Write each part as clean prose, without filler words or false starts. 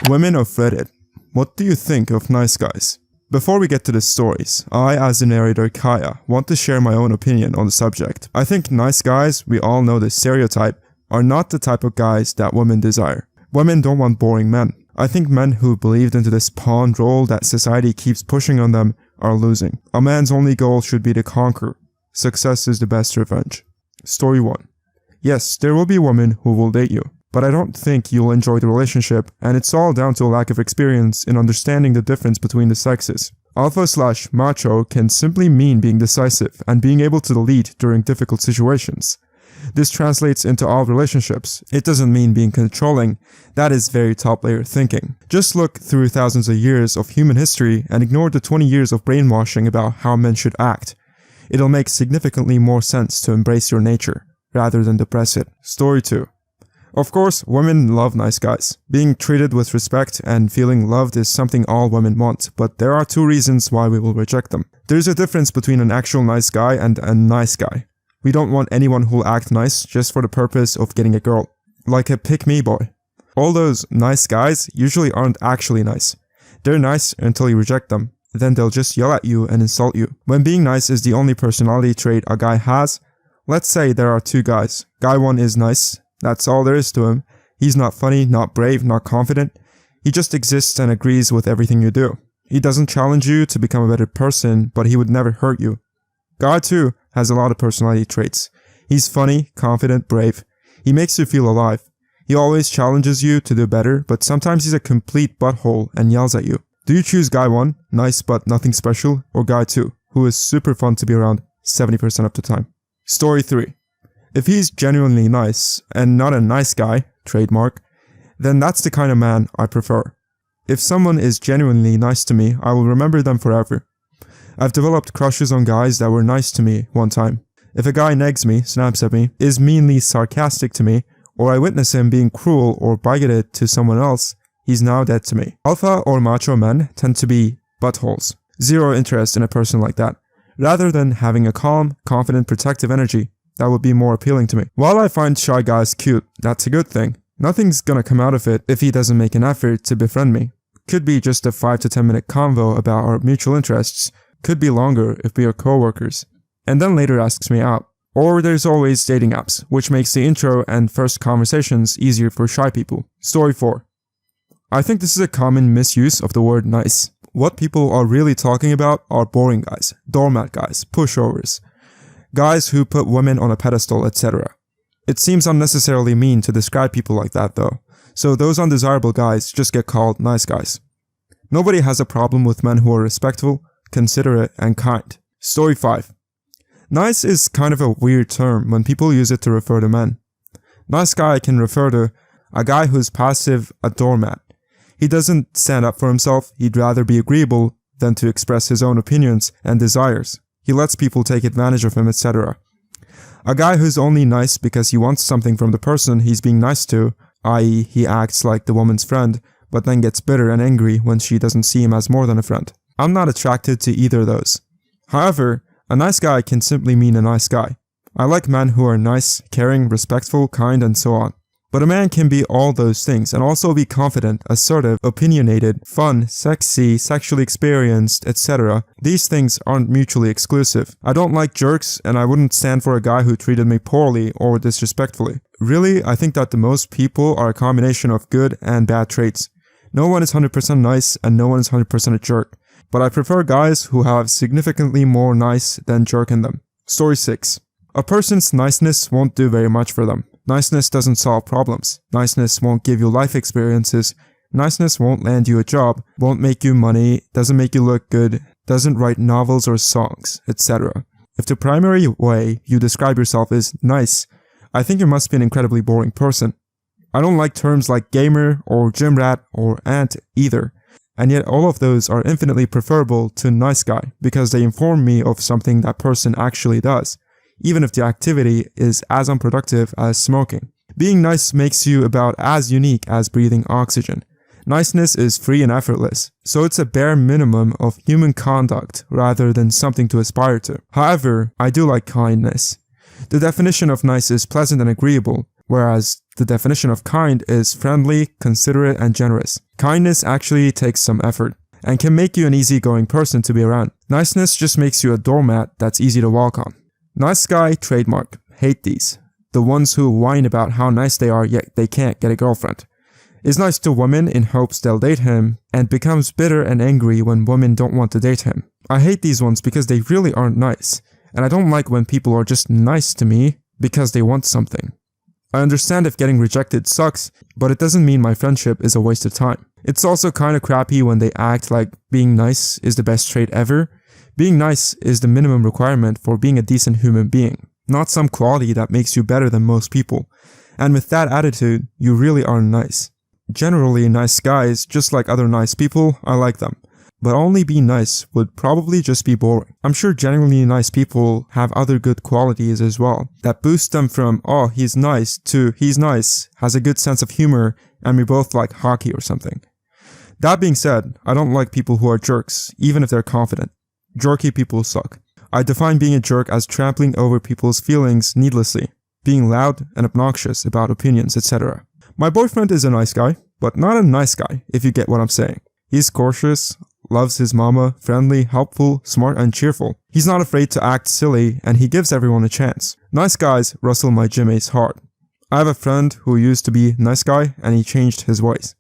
Women of Reddit, what do you think of nice guys? Before we get to the stories, I, as the narrator Kaya, want to share my own opinion on the subject. I think nice guys, we all know the stereotype, are not the type of guys that women desire. Women don't want boring men. I think men who believed into this pawn role that society keeps pushing on them are losing. A man's only goal should be to conquer. Success is the best revenge. Story 1. Yes, there will be women who will date you, but I don't think you'll enjoy the relationship, and it's all down to a lack of experience in understanding the difference between the sexes. Alpha/macho can simply mean being decisive and being able to lead during difficult situations. This translates into all relationships. It doesn't mean being controlling. That is very top layer thinking. Just look through thousands of years of human history and ignore the 20 years of brainwashing about how men should act. It'll make significantly more sense to embrace your nature, rather than depress it. Story 2. Of course, women love nice guys. Being treated with respect and feeling loved is something all women want, but there are 2 reasons why we will reject them. There's a difference between an actual nice guy and a nice guy. We don't want anyone who'll act nice just for the purpose of getting a girl. Like a pick-me boy. All those nice guys usually aren't actually nice. They're nice until you reject them. Then they'll just yell at you and insult you. When being nice is the only personality trait a guy has, let's say there are 2 guys. Guy 1 is nice. That's all there is to him. He's not funny, not brave, not confident. He just exists and agrees with everything you do. He doesn't challenge you to become a better person, but he would never hurt you. Guy 2 has a lot of personality traits. He's funny, confident, brave. He makes you feel alive. He always challenges you to do better, but sometimes he's a complete butthole and yells at you. Do you choose Guy 1, nice but nothing special, or Guy 2, who is super fun to be around 70% of the time? Story 3. If he's genuinely nice, and not a nice guy, trademark, then that's the kind of man I prefer. If someone is genuinely nice to me, I will remember them forever. I've developed crushes on guys that were nice to me one time. If a guy negs me, snaps at me, is meanly sarcastic to me, or I witness him being cruel or bigoted to someone else, he's now dead to me. Alpha or macho men tend to be buttholes. Zero interest in a person like that. Rather than having a calm, confident, protective energy, that would be more appealing to me. While I find shy guys cute, that's a good thing. Nothing's gonna come out of it if he doesn't make an effort to befriend me. Could be just a 5 to 10 minute convo about our mutual interests. Could be longer if we are co-workers. And then later asks me out. Or there's always dating apps, which makes the intro and first conversations easier for shy people. Story 4. I think this is a common misuse of the word nice. What people are really talking about are boring guys, doormat guys, pushovers. Guys who put women on a pedestal, etc. It seems unnecessarily mean to describe people like that though, so those undesirable guys just get called nice guys. Nobody has a problem with men who are respectful, considerate, and kind. Story 5. Nice is kind of a weird term when people use it to refer to men. Nice guy can refer to a guy who's passive, a doormat. He doesn't stand up for himself, he'd rather be agreeable than to express his own opinions and desires. He lets people take advantage of him, etc. A guy who's only nice because he wants something from the person he's being nice to, i.e. he acts like the woman's friend, but then gets bitter and angry when she doesn't see him as more than a friend. I'm not attracted to either of those. However, a nice guy can simply mean a nice guy. I like men who are nice, caring, respectful, kind, and so on. But a man can be all those things and also be confident, assertive, opinionated, fun, sexy, sexually experienced, etc. These things aren't mutually exclusive. I don't like jerks, and I wouldn't stand for a guy who treated me poorly or disrespectfully. Really, I think that the most people are a combination of good and bad traits. No one is 100% nice and no one is 100% a jerk. But I prefer guys who have significantly more nice than jerk in them. Story 6. A person's niceness won't do very much for them. Niceness doesn't solve problems. Niceness won't give you life experiences. Niceness won't land you a job, won't make you money, doesn't make you look good, doesn't write novels or songs, etc. If the primary way you describe yourself is nice, I think you must be an incredibly boring person. I don't like terms like gamer or gym rat or ant either. And yet all of those are infinitely preferable to nice guy because they inform me of something that person actually does, even if the activity is as unproductive as smoking. Being nice makes you about as unique as breathing oxygen. Niceness is free and effortless, so it's a bare minimum of human conduct rather than something to aspire to. However, I do like kindness. The definition of nice is pleasant and agreeable, whereas The definition of kind is friendly, considerate, and generous. Kindness actually takes some effort and can make you an easygoing person to be around. Niceness just makes you a doormat that's easy to walk on. Nice guy trademark. Hate these. The ones who whine about how nice they are yet they can't get a girlfriend. Is nice to women in hopes they'll date him and becomes bitter and angry when women don't want to date him. I hate these ones because they really aren't nice, and I don't like when people are just nice to me because they want something. I understand if getting rejected sucks, but it doesn't mean my friendship is a waste of time. It's also kinda crappy when they act like being nice is the best trait ever. Being nice is the minimum requirement for being a decent human being, not some quality that makes you better than most people. And with that attitude, you really aren't nice. Generally, nice guys, just like other nice people, I like them. But only being nice would probably just be boring. I'm sure genuinely nice people have other good qualities as well, that boost them from, oh, he's nice, to he's nice, has a good sense of humor, and we both like hockey or something. That being said, I don't like people who are jerks, even if they're confident. Jerky people suck. I define being a jerk as trampling over people's feelings needlessly, being loud and obnoxious about opinions, etc. My boyfriend is a nice guy, but not a nice guy, if you get what I'm saying. He's cautious, loves his mama, friendly, helpful, smart, and cheerful. He's not afraid to act silly, and he gives everyone a chance. Nice guys rustle my gym ace hard. I have a friend who used to be a nice guy, and he changed his ways.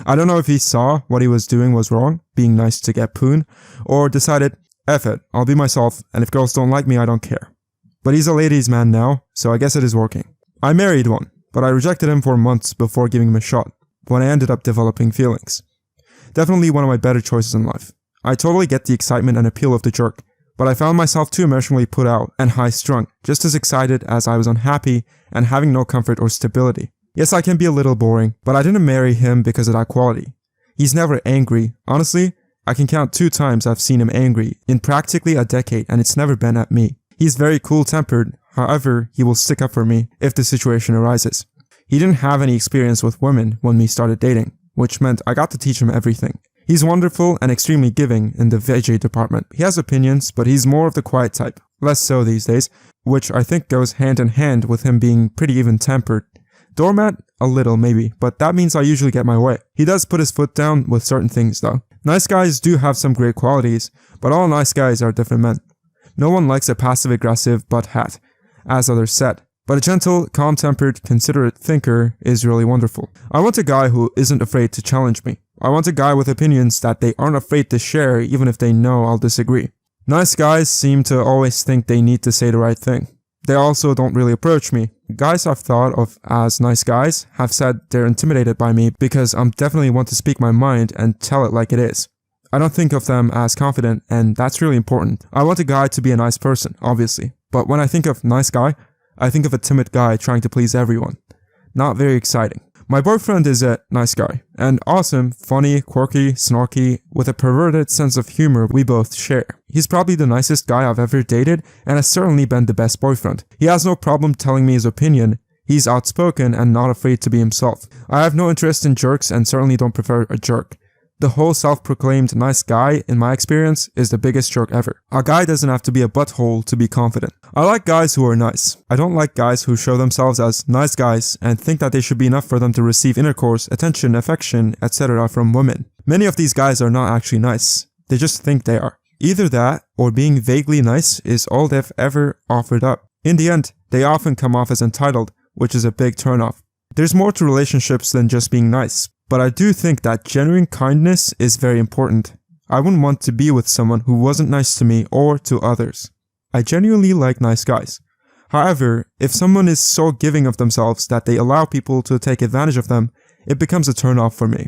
I don't know if he saw what he was doing was wrong, being nice to get poon, or decided, F it, I'll be myself, and if girls don't like me, I don't care. But he's a ladies' man now, so I guess it is working. I married one, but I rejected him for months before giving him a shot, when I ended up developing feelings. Definitely one of my better choices in life. I totally get the excitement and appeal of the jerk, but I found myself too emotionally put out and high-strung, just as excited as I was unhappy and having no comfort or stability. Yes, I can be a little boring, but I didn't marry him because of that quality. He's never angry. Honestly, I can count 2 times I've seen him angry in practically a decade, and it's never been at me. He's very cool-tempered, however, he will stick up for me if the situation arises. He didn't have any experience with women when we started dating, which meant I got to teach him everything. He's wonderful and extremely giving in the VJ department. He has opinions, but he's more of the quiet type, less so these days, which I think goes hand in hand with him being pretty even-tempered. Doormat? A little, maybe, but that means I usually get my way. He does put his foot down with certain things, though. Nice guys do have some great qualities, but all nice guys are different men. No one likes a passive-aggressive butt hat, as others said. But a gentle, calm-tempered, considerate thinker is really wonderful. I want a guy who isn't afraid to challenge me. I want a guy with opinions that they aren't afraid to share even if they know I'll disagree. Nice guys seem to always think they need to say the right thing. They also don't really approach me. Guys I've thought of as nice guys have said they're intimidated by me because I'm definitely want to speak my mind and tell it like it is. I don't think of them as confident, and that's really important. I want a guy to be a nice person, obviously. But when I think of nice guy, I think of a timid guy trying to please everyone. Not very exciting. My boyfriend is a nice guy, and awesome, funny, quirky, snarky, with a perverted sense of humor we both share. He's probably the nicest guy I've ever dated, and has certainly been the best boyfriend. He has no problem telling me his opinion. He's outspoken and not afraid to be himself. I have no interest in jerks and certainly don't prefer a jerk. The whole self-proclaimed nice guy, in my experience, is the biggest jerk ever. A guy doesn't have to be a butthole to be confident. I like guys who are nice. I don't like guys who show themselves as nice guys and think that they should be enough for them to receive intercourse, attention, affection, etc. from women. Many of these guys are not actually nice. They just think they are. Either that, or being vaguely nice is all they've ever offered up. In the end, they often come off as entitled, which is a big turnoff. There's more to relationships than just being nice. But I do think that genuine kindness is very important. I wouldn't want to be with someone who wasn't nice to me or to others. I genuinely like nice guys. However, if someone is so giving of themselves that they allow people to take advantage of them, it becomes a turn-off for me.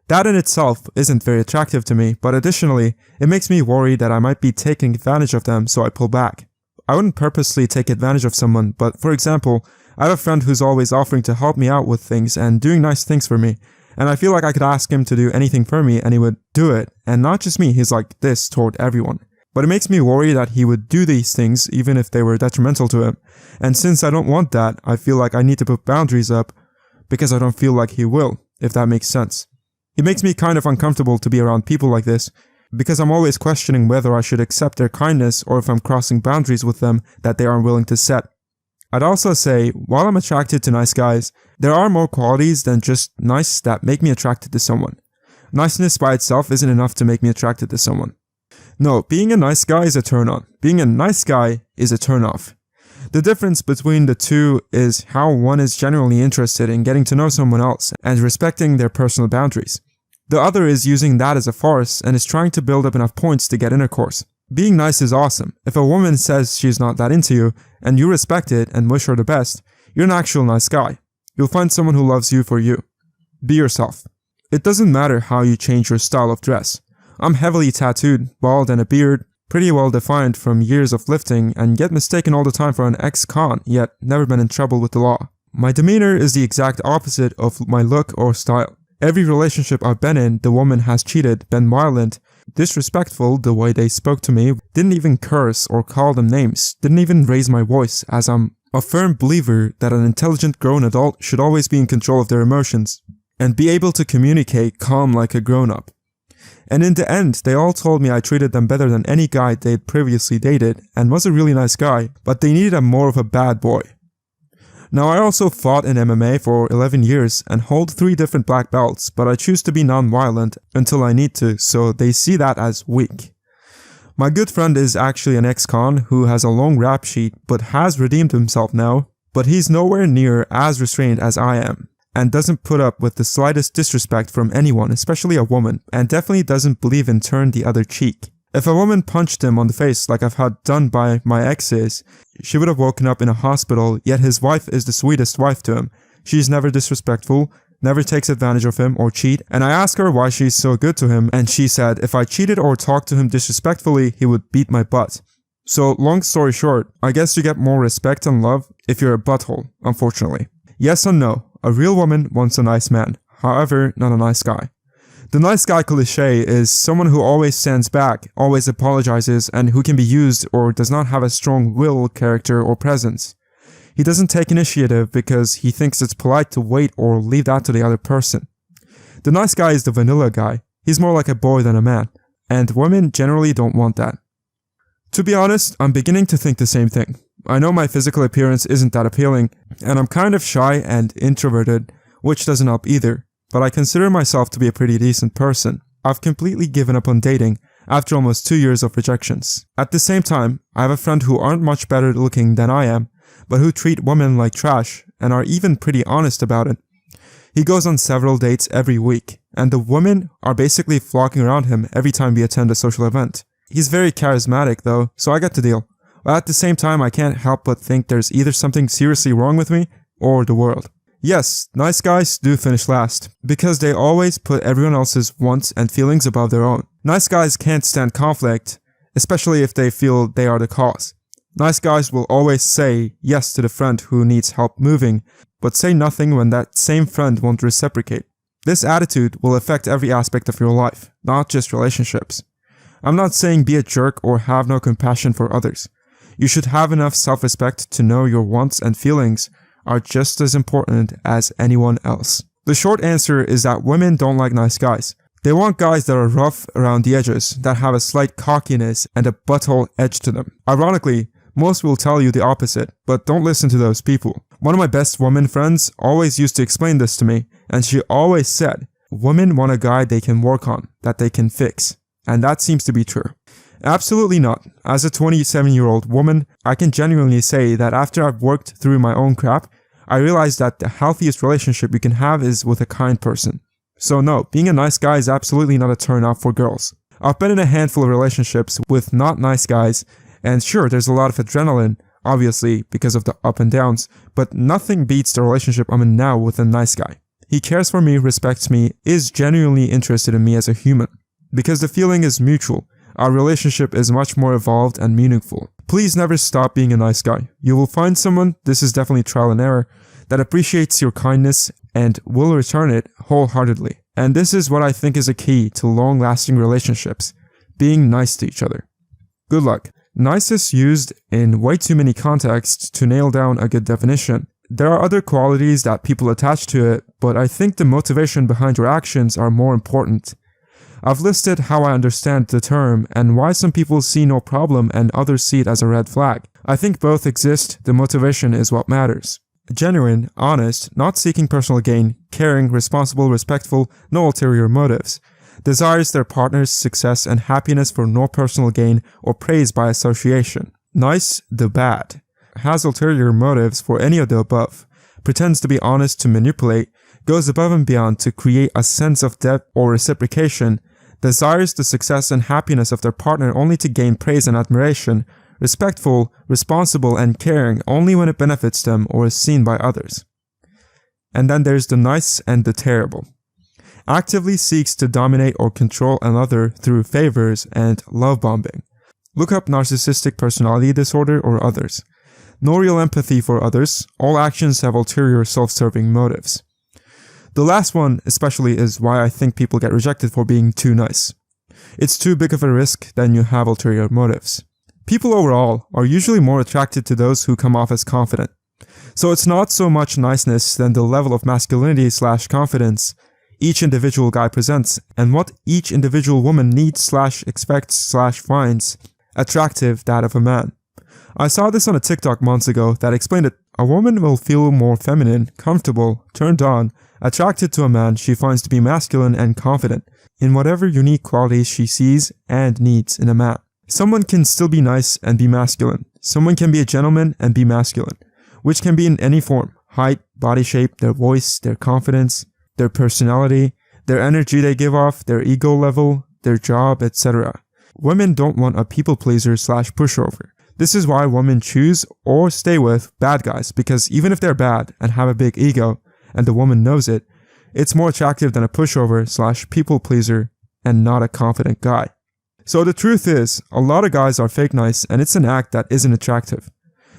That in itself isn't very attractive to me, but additionally, it makes me worry that I might be taking advantage of them, so I pull back. I wouldn't purposely take advantage of someone, but for example, I have a friend who's always offering to help me out with things and doing nice things for me. And I feel like I could ask him to do anything for me and he would do it. And not just me, he's like this toward everyone. But it makes me worry that he would do these things even if they were detrimental to him. And since I don't want that, I feel like I need to put boundaries up because I don't feel like he will, if that makes sense. It makes me kind of uncomfortable to be around people like this because I'm always questioning whether I should accept their kindness or if I'm crossing boundaries with them that they aren't willing to set. I'd also say, while I'm attracted to nice guys, there are more qualities than just nice that make me attracted to someone. Niceness by itself isn't enough to make me attracted to someone. No, being a nice guy is a turn on. Being a nice guy is a turn off. The difference between the two is how one is genuinely interested in getting to know someone else and respecting their personal boundaries. The other is using that as a farce and is trying to build up enough points to get intercourse. Being nice is awesome. If a woman says she's not that into you, and you respect it and wish her the best, you're an actual nice guy. You'll find someone who loves you for you. Be yourself. It doesn't matter how you change your style of dress. I'm heavily tattooed, bald and a beard, pretty well defined from years of lifting, and get mistaken all the time for an ex-con, yet never been in trouble with the law. My demeanor is the exact opposite of my look or style. Every relationship I've been in, the woman has cheated, been violent, disrespectful the way they spoke to me, didn't even curse or call them names, didn't even raise my voice, as I'm a firm believer that an intelligent grown adult should always be in control of their emotions and be able to communicate calm like a grown-up. And in the end, they all told me I treated them better than any guy they'd previously dated and was a really nice guy, but they needed more of a bad boy. Now, I also fought in MMA for 11 years and hold 3 different black belts, but I choose to be non-violent until I need to, so they see that as weak. My good friend is actually an ex-con who has a long rap sheet but has redeemed himself now, but he's nowhere near as restrained as I am, and doesn't put up with the slightest disrespect from anyone, especially a woman, and definitely doesn't believe in turn the other cheek. If a woman punched him on the face like I've had done by my exes, she would have woken up in a hospital, yet his wife is the sweetest wife to him. She's never disrespectful, never takes advantage of him or cheat, and I asked her why she's so good to him, and she said if I cheated or talked to him disrespectfully, he would beat my butt. So, long story short, I guess you get more respect and love if you're a butthole, unfortunately. Yes and no, a real woman wants a nice man, however, not a nice guy. The nice guy cliché is someone who always stands back, always apologizes, and who can be used or does not have a strong will, character, or presence. He doesn't take initiative because he thinks it's polite to wait or leave that to the other person. The nice guy is the vanilla guy. He's more like a boy than a man, and women generally don't want that. To be honest, I'm beginning to think the same thing. I know my physical appearance isn't that appealing, and I'm kind of shy and introverted, which doesn't help either. But I consider myself to be a pretty decent person. I've completely given up on dating after almost 2 years of rejections. At the same time, I have a friend who aren't much better looking than I am, but who treat women like trash and are even pretty honest about it. He goes on several dates every week, and the women are basically flocking around him every time we attend a social event. He's very charismatic though, so I get the deal. But at the same time, I can't help but think there's either something seriously wrong with me or the world. Yes, nice guys do finish last, because they always put everyone else's wants and feelings above their own. Nice guys can't stand conflict, especially if they feel they are the cause. Nice guys will always say yes to the friend who needs help moving, but say nothing when that same friend won't reciprocate. This attitude will affect every aspect of your life, not just relationships. I'm not saying be a jerk or have no compassion for others. You should have enough self-respect to know your wants and feelings are just as important as anyone else. The short answer is that women don't like nice guys. They want guys that are rough around the edges, that have a slight cockiness and a butthole edge to them. Ironically, most will tell you the opposite, but don't listen to those people. One of my best woman friends always used to explain this to me, and she always said, women want a guy they can work on, that they can fix. And that seems to be true. Absolutely not. As a 27-year-old woman, I can genuinely say that after I've worked through my own crap, I realized that the healthiest relationship you can have is with a kind person. So no, being a nice guy is absolutely not a turn off for girls. I've been in a handful of relationships with not nice guys, and sure, there's a lot of adrenaline, obviously, because of the up and downs, but nothing beats the relationship I'm in now with a nice guy. He cares for me, respects me, is genuinely interested in me as a human. Because the feeling is mutual, our relationship is much more evolved and meaningful. Please never stop being a nice guy. You will find someone, this is definitely trial and error, that appreciates your kindness and will return it wholeheartedly. And this is what I think is a key to long-lasting relationships, being nice to each other. Good luck. Nice is used in way too many contexts to nail down a good definition. There are other qualities that people attach to it, but I think the motivation behind your actions are more important. I've listed how I understand the term and why some people see no problem and others see it as a red flag. I think both exist, the motivation is what matters. Genuine, honest, not seeking personal gain, caring, responsible, respectful, no ulterior motives. Desires their partner's success and happiness for no personal gain or praise by association. Nice, the bad. Has ulterior motives for any of the above. Pretends to be honest to manipulate, goes above and beyond to create a sense of depth or reciprocation, desires the success and happiness of their partner only to gain praise and admiration, respectful, responsible, and caring only when it benefits them or is seen by others. And then there's the nice and the terrible. Actively seeks to dominate or control another through favors and love bombing. Look up narcissistic personality disorder or others. No real empathy for others, all actions have ulterior self-serving motives. The last one especially is why I think people get rejected for being too nice. It's too big of a risk than you have ulterior motives. People overall are usually more attracted to those who come off as confident. So it's not so much niceness than the level of masculinity/confidence each individual guy presents and what each individual woman needs/expects/finds attractive that of a man. I saw this on a TikTok months ago that explained it. A woman will feel more feminine, comfortable, turned on, attracted to a man she finds to be masculine and confident in whatever unique qualities she sees and needs in a man. Someone can still be nice and be masculine. Someone can be a gentleman and be masculine, which can be in any form: height, body shape, their voice, their confidence, their personality, their energy they give off, their ego level, their job, etc. Women don't want a people pleaser/pushover. This is why women choose or stay with bad guys, because even if they're bad and have a big ego, and the woman knows it, it's more attractive than a pushover/people pleaser and not a confident guy. So the truth is, a lot of guys are fake nice and it's an act that isn't attractive.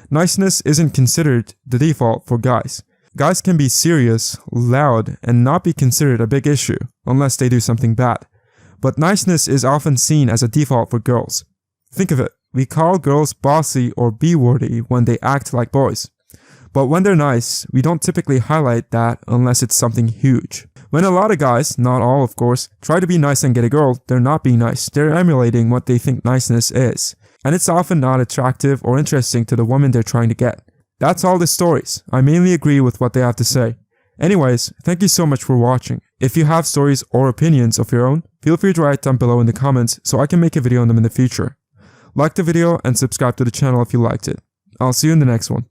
Niceness isn't considered the default for guys. Guys can be serious, loud, and not be considered a big issue unless they do something bad. But niceness is often seen as a default for girls. Think of it, we call girls bossy or B-wordy when they act like boys. But when they're nice, we don't typically highlight that unless it's something huge. When a lot of guys, not all of course, try to be nice and get a girl, they're not being nice, they're emulating what they think niceness is. And it's often not attractive or interesting to the woman they're trying to get. That's all the stories. I mainly agree with what they have to say. Anyways, thank you so much for watching. If you have stories or opinions of your own, feel free to write down below in the comments so I can make a video on them in the future. Like the video and subscribe to the channel if you liked it. I'll see you in the next one.